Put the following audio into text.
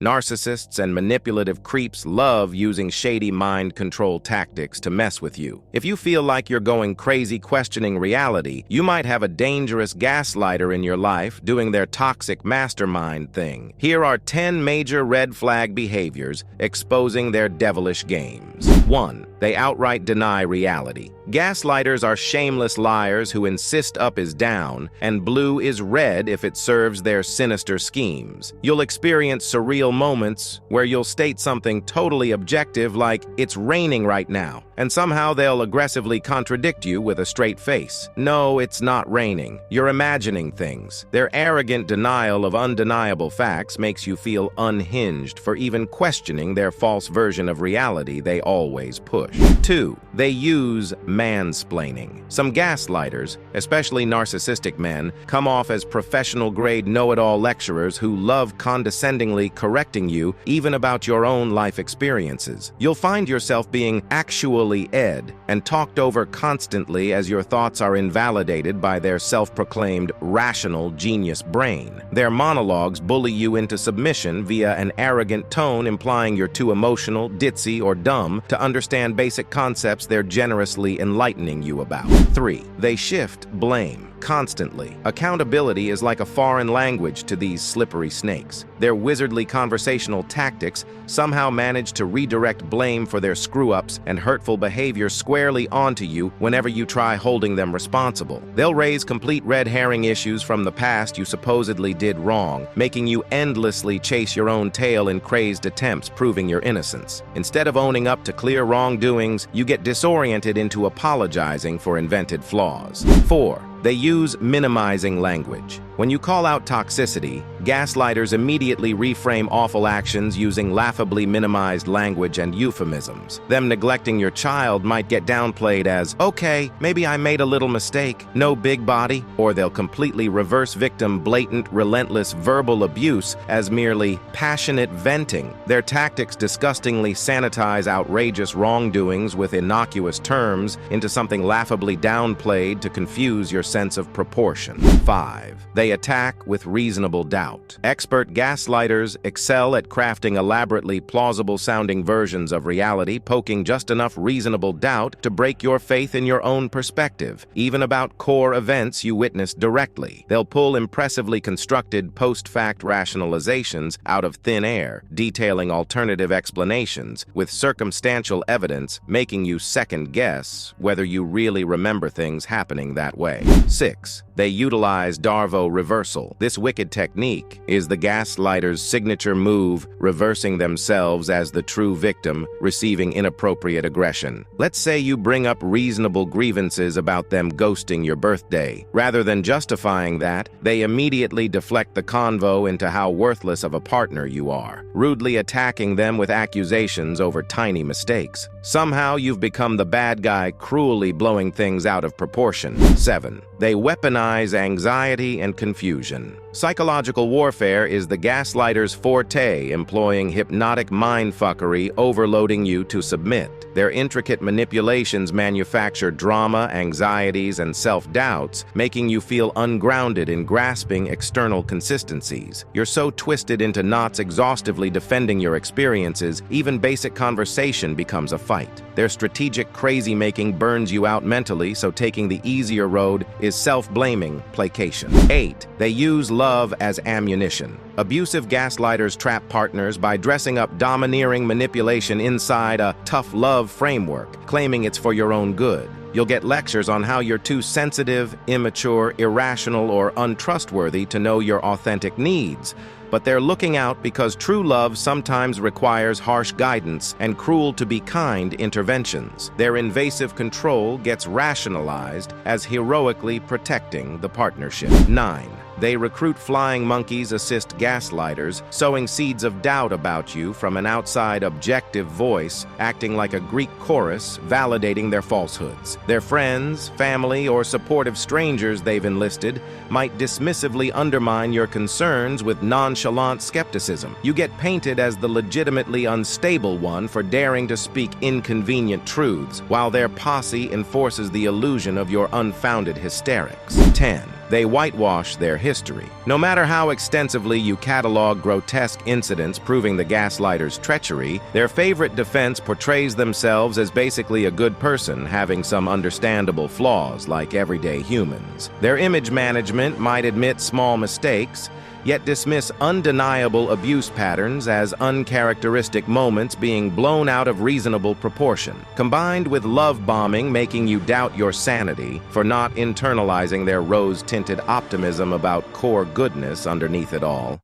Narcissists and manipulative creeps love using shady mind control tactics to mess with you. If you feel like you're going crazy questioning reality, you might have a dangerous gaslighter in your life doing their toxic mastermind thing. Here are 10 major red flag behaviors exposing their devilish games. 1. They outright deny reality. Gaslighters are shameless liars who insist up is down and blue is red if it serves their sinister schemes. You'll experience surreal moments where you'll state something totally objective like, "It's raining right now," and somehow they'll aggressively contradict you with a straight face. No, it's not raining. You're imagining things. Their arrogant denial of undeniable facts makes you feel unhinged for even questioning their false version of reality they always push. 2. They use mansplaining. Some gaslighters, especially narcissistic men, come off as professional-grade know-it-all lecturers who love condescendingly correcting you even about your own life experiences. You'll find yourself being actually ed and talked over constantly as your thoughts are invalidated by their self-proclaimed rational genius brain. Their monologues bully you into submission via an arrogant tone implying you're too emotional, ditzy, or dumb to understand basic concepts they're generously enlightening you about. 3. They shift blame constantly. Accountability is like a foreign language to these slippery snakes. Their wizardly conversational tactics somehow manage to redirect blame for their screw-ups and hurtful behavior squarely onto you whenever you try holding them responsible. They'll raise complete red herring issues from the past you supposedly did wrong, making you endlessly chase your own tail in crazed attempts proving your innocence. Instead of owning up to clear wrongdoings, you get disoriented into apologizing for invented flaws. 4. They use minimizing language. When you call out toxicity, gaslighters immediately reframe awful actions using laughably minimized language and euphemisms. Them neglecting your child might get downplayed as, "Okay, maybe I made a little mistake, no big body," or they'll completely reverse victim blatant, relentless verbal abuse as merely passionate venting. Their tactics disgustingly sanitize outrageous wrongdoings with innocuous terms into something laughably downplayed to confuse your sense of proportion. 5. They attack with reasonable doubt. Expert gaslighters excel at crafting elaborately plausible-sounding versions of reality, poking just enough reasonable doubt to break your faith in your own perspective, even about core events you witnessed directly. They'll pull impressively constructed post-fact rationalizations out of thin air, detailing alternative explanations with circumstantial evidence, making you second-guess whether you really remember things happening that way. 6. They utilize DARVO Reversal. This wicked technique is the gaslighter's signature move, reversing themselves as the true victim, receiving inappropriate aggression. Let's say you bring up reasonable grievances about them ghosting your birthday. Rather than justifying that, they immediately deflect the convo into how worthless of a partner you are, rudely attacking them with accusations over tiny mistakes. Somehow you've become the bad guy, cruelly blowing things out of proportion. 7. They weaponize anxiety and confusion. Psychological warfare is the gaslighter's forte, employing hypnotic mindfuckery, overloading you to submit. Their intricate manipulations manufacture drama, anxieties, and self-doubts, making you feel ungrounded in grasping external consistencies. You're so twisted into knots exhaustively defending your experiences, even basic conversation becomes a fight. Their strategic crazy-making burns you out mentally, so taking the easier road is self-blaming placation. 8. They use love as ammunition. Abusive gaslighters trap partners by dressing up domineering manipulation inside a tough love framework, claiming it's for your own good. You'll get lectures on how you're too sensitive, immature, irrational, or untrustworthy to know your authentic needs. But they're looking out because true love sometimes requires harsh guidance and cruel-to-be-kind interventions. Their invasive control gets rationalized as heroically protecting the partnership. 9. They recruit flying monkeys, assist gaslighters, sowing seeds of doubt about you from an outside objective voice, acting like a Greek chorus, validating their falsehoods. Their friends, family, or supportive strangers they've enlisted might dismissively undermine your concerns with nonchalant skepticism. You get painted as the legitimately unstable one for daring to speak inconvenient truths, while their posse enforces the illusion of your unfounded hysterics. 10. They whitewash their history. No matter how extensively you catalog grotesque incidents proving the gaslighter's treachery, their favorite defense portrays themselves as basically a good person having some understandable flaws like everyday humans. Their image management might admit small mistakes, yet dismiss undeniable abuse patterns as uncharacteristic moments being blown out of reasonable proportion, combined with love bombing making you doubt your sanity for not internalizing their rose-tinted optimism about core goodness underneath it all.